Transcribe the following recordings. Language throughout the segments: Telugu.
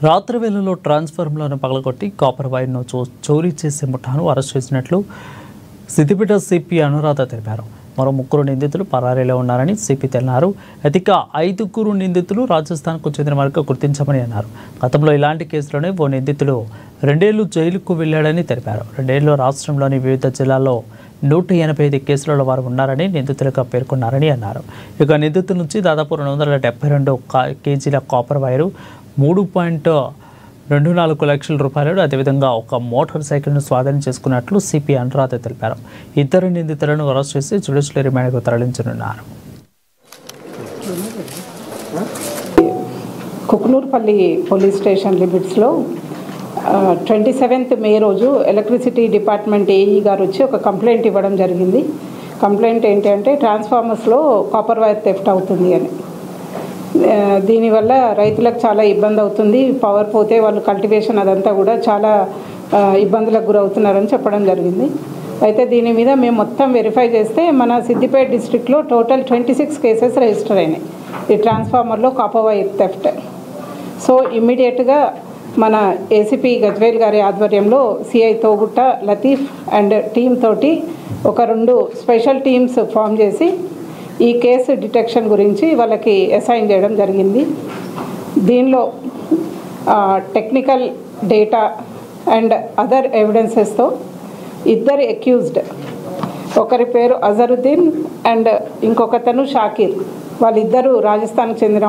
రాత్రి వేళలో ట్రాన్స్ఫార్మర్లను పగలగొట్టి కాపర్ వైర్ను చోరీ చేసే ముఠాను అరెస్ట్ చేసినట్లు సిద్దిపేట సిపి అనురాధ తెలిపారు. మరో 3 నిందితులు పరారీలో ఉన్నారని సిపి తెలిపారు. అధిక 5 నిందితులు రాజస్థాన్కు చెందిన వారికి గుర్తించామని అన్నారు. గతంలో ఇలాంటి కేసులోనే ఓ నిందితుడు 2 ఏళ్లు జైలుకు వెళ్లాడని తెలిపారు. 2 ఏళ్లు రాష్ట్రంలోని వివిధ జిల్లాల్లో 185 కేసులలో వారు ఉన్నారని నిందితులుగా పేర్కొన్నారని అన్నారు. ఇక నిందితుల నుంచి దాదాపు 272 కేజీల కాపర్ వైరు, 3.24 లక్షల రూపాయలు, అదేవిధంగా ఒక మోటార్ సైకిల్ను స్వాధీనం చేసుకున్నట్లు సిపి అనురాధ తెలిపారు. 2 నిందితులను అరెస్ట్ చేసి జ్యుడిషియల్ రిమాండ్కు తరలించనున్నారు. కుకునూర్పల్లి పోలీస్ స్టేషన్ లిమిట్స్లో 27th మే రోజు ఎలక్ట్రిసిటీ డిపార్ట్మెంట్ ఏఈ గారు వచ్చి ఒక కంప్లైంట్ ఇవ్వడం జరిగింది. కంప్లైంట్ ఏంటి అంటే ట్రాన్స్ఫార్మర్స్లో కాపర్ వైర్ థెఫ్ట్ అవుతుంది అని. దీనివల్ల రైతులకు చాలా ఇబ్బంది అవుతుంది. పవర్ పోతే వాళ్ళు కల్టివేషన్ అదంతా కూడా చాలా ఇబ్బందులకు గురవుతున్నారని చెప్పడం జరిగింది. అయితే దీని మీద మేము మొత్తం వెరిఫై చేస్తే మన సిద్దిపేట డిస్ట్రిక్ట్లో టోటల్ 26 కేసెస్ రిజిస్టర్ అయినాయి ఈ ట్రాన్స్ఫార్మర్లో కాపర్ వైర్ థెఫ్ట్. సో ఇమ్మీడియట్గా మన ఏసీపీ గజ్వేల్ గారి ఆధ్వర్యంలో CI Thoguta Latif and team తోటి ఒక 2 స్పెషల్ టీమ్స్ ఫామ్ చేసి ఈ కేసు డిటెక్షన్ గురించి వాళ్ళకి అసైన్ చేయడం జరిగింది. దీనిలో టెక్నికల్ డేటా అండ్ అదర్ ఎవిడెన్సెస్తో 2 అక్యూజ్డ్, ఒకరి పేరు అజరుద్దీన్ అండ్ ఇంకొకతను షాకీర్, వాళ్ళిద్దరూ రాజస్థాన్కి చెందిన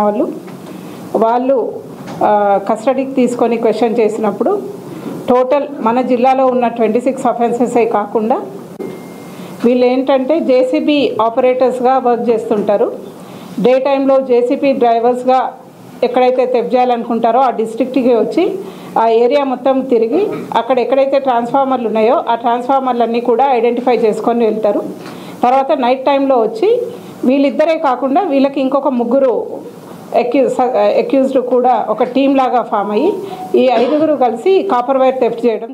వాళ్ళు కస్టడీకి తీసుకొని క్వశ్చన్ చేసినప్పుడు టోటల్ మన జిల్లాలో ఉన్న 26 అఫెన్సెసే కాకుండా వీళ్ళు ఏంటంటే జేసీబీ ఆపరేటర్స్గా వర్క్ చేస్తుంటారు. డే టైంలో జేసీబీ డ్రైవర్స్గా ఎక్కడైతే థెఫ్ట్ చేయాలనుకుంటారో ఆ డిస్ట్రిక్ట్కి వచ్చి ఆ ఏరియా మొత్తం తిరిగి అక్కడ ఎక్కడైతే ట్రాన్స్ఫార్మర్లు ఉన్నాయో ఆ ట్రాన్స్ఫార్మర్లన్నీ కూడా ఐడెంటిఫై చేసుకొని వెళ్తారు. తర్వాత నైట్ టైంలో వచ్చి వీళ్ళిద్దరే కాకుండా వీళ్ళకి ఇంకొక 3 అక్యూజ్డ్ కూడా ఒక టీం లాగా ఫామ్ అయ్యి ఈ 5 కలిసి కాపర్ వైర్ థెఫ్ట్ చేయడం.